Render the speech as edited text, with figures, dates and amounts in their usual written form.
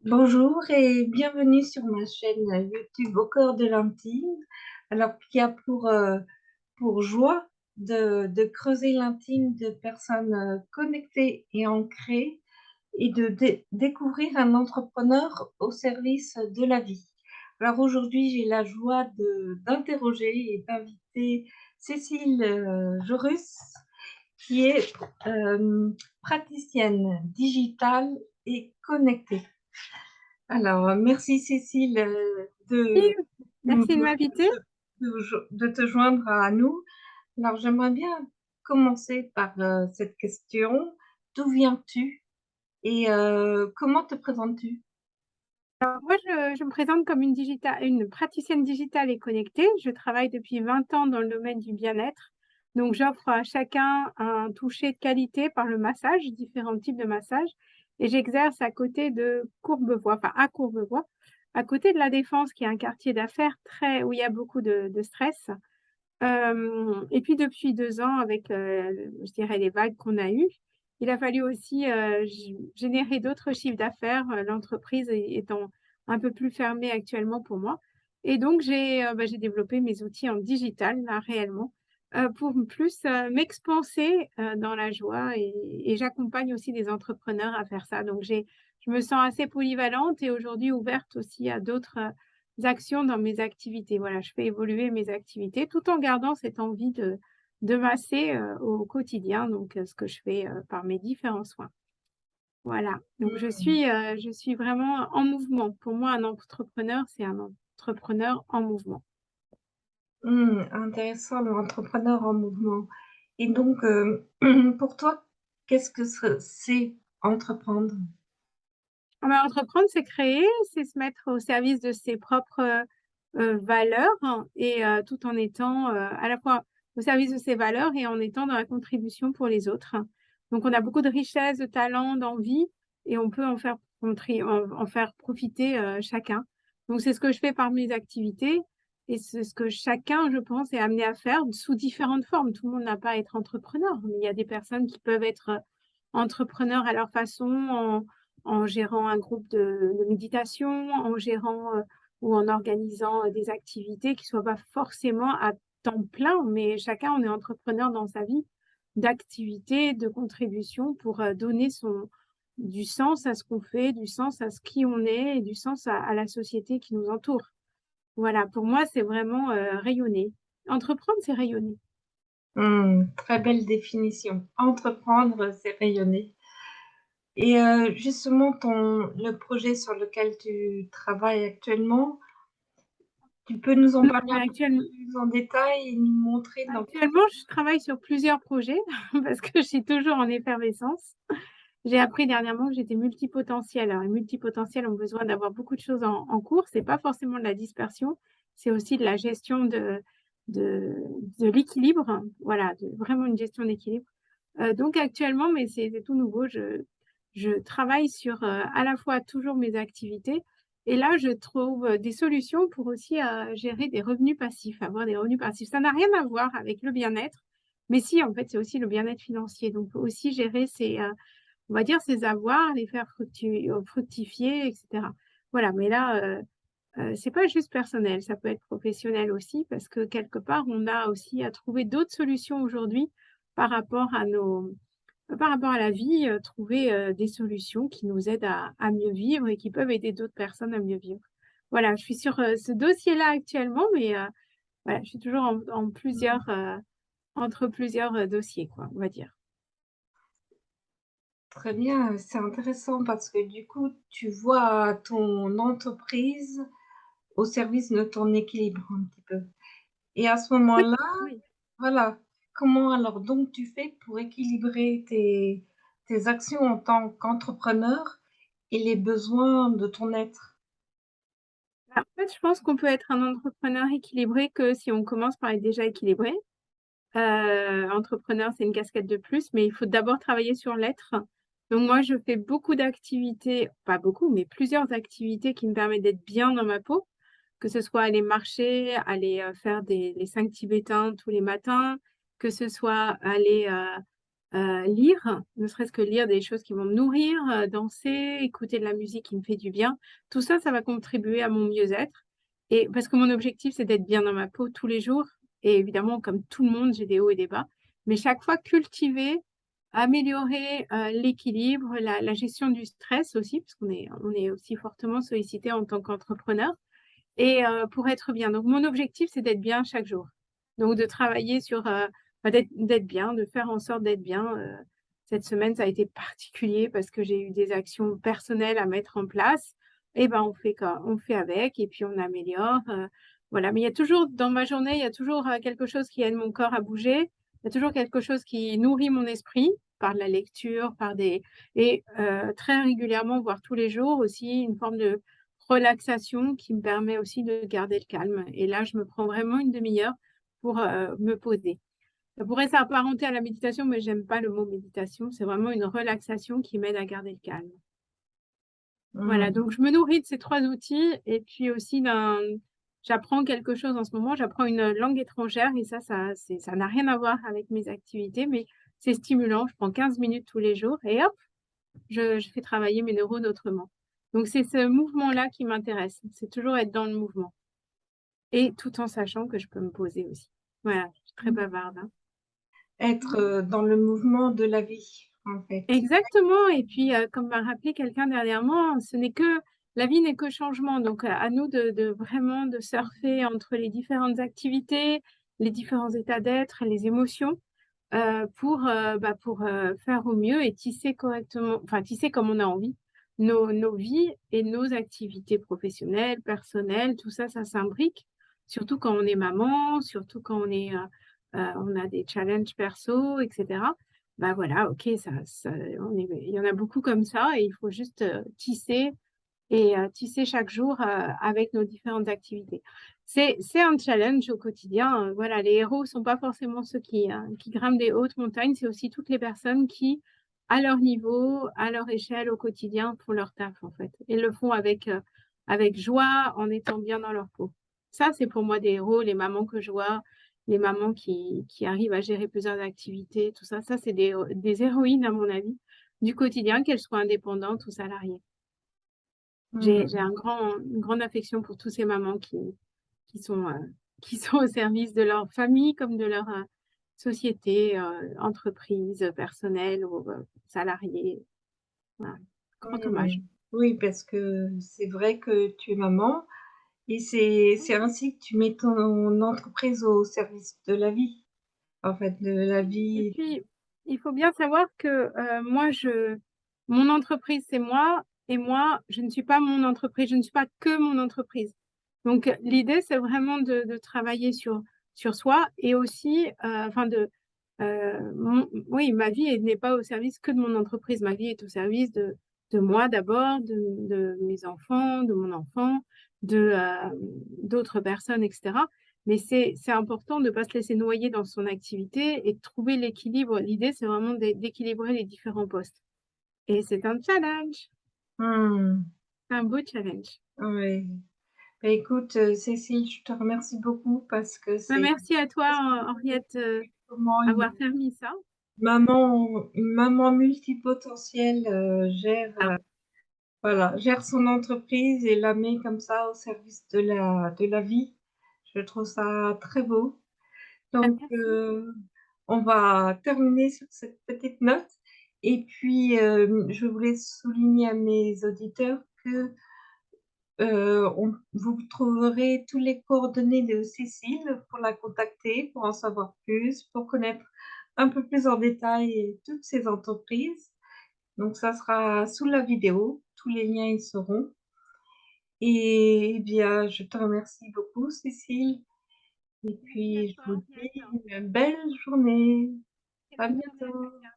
Bonjour et bienvenue sur ma chaîne YouTube Au cœur de l'intime. Alors, qui a pour joie de creuser l'intime de personnes connectées et ancrées et de découvrir un entrepreneur au service de la vie. Alors aujourd'hui, j'ai la joie d'interroger et d'inviter Cécile Jorus, qui est praticienne digitale et connectée. Alors, merci Cécile Oui, de, merci de m'inviter. de te joindre à nous. Alors, j'aimerais bien commencer par cette question. D'où viens-tu et comment te présentes-tu? Alors, moi, je me présente comme une praticienne digitale et connectée. Je travaille depuis 20 ans dans le domaine du bien-être. Donc, j'offre à chacun un toucher de qualité par le massage, différents types de massages. Et j'exerce à côté de Courbevoie, enfin à Courbevoie, à côté de La Défense, qui est un quartier d'affaires où il y a beaucoup de stress. Et puis depuis 2 ans avec, je dirais les vagues qu'on a eues, il a fallu aussi, générer d'autres chiffres d'affaires, l'entreprise étant un peu plus fermée actuellement pour moi et donc j'ai développé mes outils en digital là réellement, pour plus, m'expanser, dans la joie et j'accompagne aussi des entrepreneurs à faire ça. Donc je me sens assez polyvalente et aujourd'hui ouverte aussi à d'autres, actions dans mes activités. Voilà, je fais évoluer mes activités tout en gardant cette envie de masser, au quotidien, donc ce que je fais, par mes différents soins. Voilà, donc je suis vraiment en mouvement. Pour moi, un entrepreneur, c'est un entrepreneur en mouvement. Intéressant, l'entrepreneur en mouvement. Et donc, pour toi, qu'est-ce que c'est entreprendre? Ah bah, entreprendre, c'est créer, c'est se mettre au service de ses propres, valeurs et tout en étant, à la fois au service de ses valeurs et en étant dans la contribution pour les autres. Donc on a beaucoup de richesses, de talents, d'envie et on peut en faire profiter, chacun. Donc c'est ce que je fais par mes activités et c'est ce que chacun, je pense, est amené à faire sous différentes formes. Tout le monde n'a pas à être entrepreneur, mais il y a des personnes qui peuvent être, entrepreneurs à leur façon en gérant un groupe de méditation, en gérant, ou en organisant, des activités qui soient pas forcément à temps plein, mais chacun, on est entrepreneur dans sa vie, d'activité, de contribution pour, donner son du sens à ce qu'on fait, du sens à ce qui on est et du sens à la société qui nous entoure. Voilà, pour moi, c'est vraiment, rayonner. Entreprendre, c'est rayonner. Très belle définition. Entreprendre, c'est rayonner. Et justement, le projet sur lequel tu travailles actuellement, tu peux nous en Non, parler mais un peu plus en détail et nous montrer dans quel... actuellement, je travaille sur plusieurs projets parce que je suis toujours en effervescence. J'ai appris dernièrement que j'étais multipotentielle. Alors, les multipotentiels ont besoin d'avoir beaucoup de choses en cours. C'est pas forcément de la dispersion, c'est aussi de la gestion de de l'équilibre. Voilà, vraiment une gestion d'équilibre. Donc actuellement, mais c'est tout nouveau, je travaille sur, à la fois toujours mes activités et là, je trouve, des solutions pour aussi, gérer des revenus passifs, avoir des revenus passifs. Ça n'a rien à voir avec le bien-être, mais si, en fait, c'est aussi le bien-être financier. Donc aussi gérer ces, on va dire ses avoirs, les faire fructifier et cetera. Voilà, mais là, c'est pas juste personnel, ça peut être professionnel aussi parce que quelque part, on a aussi à trouver d'autres solutions aujourd'hui par rapport à par rapport à la vie, trouver, des solutions qui nous aident à mieux vivre et qui peuvent aider d'autres personnes à mieux vivre. Voilà, je suis sur, ce dossier-là actuellement, mais voilà, je suis toujours en plusieurs, entre plusieurs, dossiers quoi, on va dire. Très bien, c'est intéressant parce que du coup, tu vois ton entreprise au service de ton équilibre un petit peu. Et à ce Oui, moment-là, oui. voilà, comment alors donc tu fais pour équilibrer tes actions en tant qu'entrepreneur et les besoins de ton être? Bah, en fait, je pense qu'on peut être un entrepreneur équilibré que si on commence par être déjà équilibré. Entrepreneur, c'est une casquette de plus, mais il faut d'abord travailler sur l'être. Donc moi, je fais beaucoup d'activités, pas beaucoup, mais plusieurs activités qui me permettent d'être bien dans ma peau, que ce soit aller marcher, aller, faire les 5 tibétains tous les matins, que ce soit aller, lire, ne serait-ce que lire des choses qui vont me nourrir, danser, écouter de la musique qui me fait du bien. Tout ça, ça va contribuer à mon mieux-être et parce que mon objectif, c'est d'être bien dans ma peau tous les jours et évidemment, comme tout le monde, j'ai des hauts et des bas, mais chaque fois cultiver, améliorer, l'équilibre, la gestion du stress aussi, parce qu'on est aussi fortement sollicité en tant qu'entrepreneur et pour être bien. Donc mon objectif, c'est d'être bien chaque jour. Donc de travailler sur, d'être bien, de faire en sorte d'être bien. Cette semaine, ça a été particulier parce que j'ai eu des actions personnelles à mettre en place et ben, on fait avec et puis on améliore, voilà. Mais il y a toujours dans ma journée, il y a toujours, quelque chose qui aide mon corps à bouger. Il y a toujours quelque chose qui nourrit mon esprit par de la lecture, par des et très régulièrement, voire tous les jours aussi, une forme de relaxation qui me permet aussi de garder le calme et là, je me prends vraiment une demi-heure pour, me poser. Ça pourrait s'apparenter à la méditation, mais j'aime pas le mot méditation. C'est vraiment une relaxation qui m'aide à garder le calme. Voilà, Mmh. donc je me nourris de ces 3 outils et puis aussi j'apprends quelque chose en ce moment, j'apprends une langue étrangère et ça n'a rien à voir avec mes activités, mais c'est stimulant. Je prends 15 minutes tous les jours et hop, je fais travailler mes neurones autrement. Donc c'est ce mouvement-là qui m'intéresse. C'est toujours être dans le mouvement et tout en sachant que je peux me poser aussi. Voilà, je suis très bavarde, hein. Être dans le mouvement de la vie, en fait. Exactement et puis, comme m'a rappelé quelqu'un dernièrement, la vie n'est que changement donc, à nous de vraiment de surfer entre les différentes activités, les différents états d'être, les émotions, pour, faire au mieux et tisser correctement enfin tisser comme on a envie nos vies et nos activités professionnelles, personnelles, tout ça, ça s'imbrique. Surtout quand on est maman, surtout quand on a des challenges perso et cetera. Bah, voilà, OK, il y en a beaucoup comme ça et il faut juste, tisser et tisser chaque jour, avec nos différentes activités. C'est un challenge au quotidien, voilà, les héros sont pas forcément ceux qui grimpent des hautes montagnes, c'est aussi toutes les personnes qui, à leur niveau, à leur échelle, au quotidien, font leur taf, en fait et le font avec joie, en étant bien dans leur peau. Ça, c'est pour moi des héros, les mamans que je vois, les mamans qui arrivent à gérer plusieurs activités, tout ça, ça c'est des héroïnes à mon avis, du quotidien, qu'elles soient indépendantes ou salariées. J'ai Mmh. une grande affection pour tous ces mamans qui sont, qui sont au service de leur famille comme de leur, société, entreprise, personnelle ou, salariée. Voilà, grand Mmh. hommage. Oui, parce que c'est vrai que tu es maman et c'est ainsi que tu mets ton entreprise au service de la vie, en fait, de la Et vie. puis, il faut bien savoir que, mon entreprise, c'est moi et moi, je ne suis pas mon entreprise, je ne suis pas que mon entreprise. Donc, l'idée, c'est vraiment de travailler sur soi et aussi, enfin mon oui, ma vie, elle n'est pas au service que de mon entreprise. Ma vie est au service de moi d'abord, de mes enfants, de mon enfant, de, d'autres personnes et cetera. Mais c'est important de ne pas se laisser noyer dans son activité et de trouver l'équilibre. L'idée, c'est vraiment d'équilibrer les différents postes et c'est un challenge, Mmh. c'est un beau challenge. Oui. Bah, écoute, Cécile, je te remercie beaucoup parce que Bah, c'est merci à toi, Henriette, comment avoir permis ça. une maman multipotentielle, Ah, gère son entreprise et la met comme ça au service de la vie. Je trouve ça très beau. bah, Donc, merci. on va terminer sur cette petite note et puis, je voulais souligner à mes auditeurs que, vous trouverez tous les coordonnées de Cécile pour la contacter, pour en savoir plus, pour connaître un peu plus en détail toutes ces entreprises. Donc ça sera sous la vidéo, tous les liens y seront et bien, je te remercie beaucoup Cécile et Merci à puis je toi, vous dis Henriette. une belle journée. Très À bonne journée à bientôt. chacun.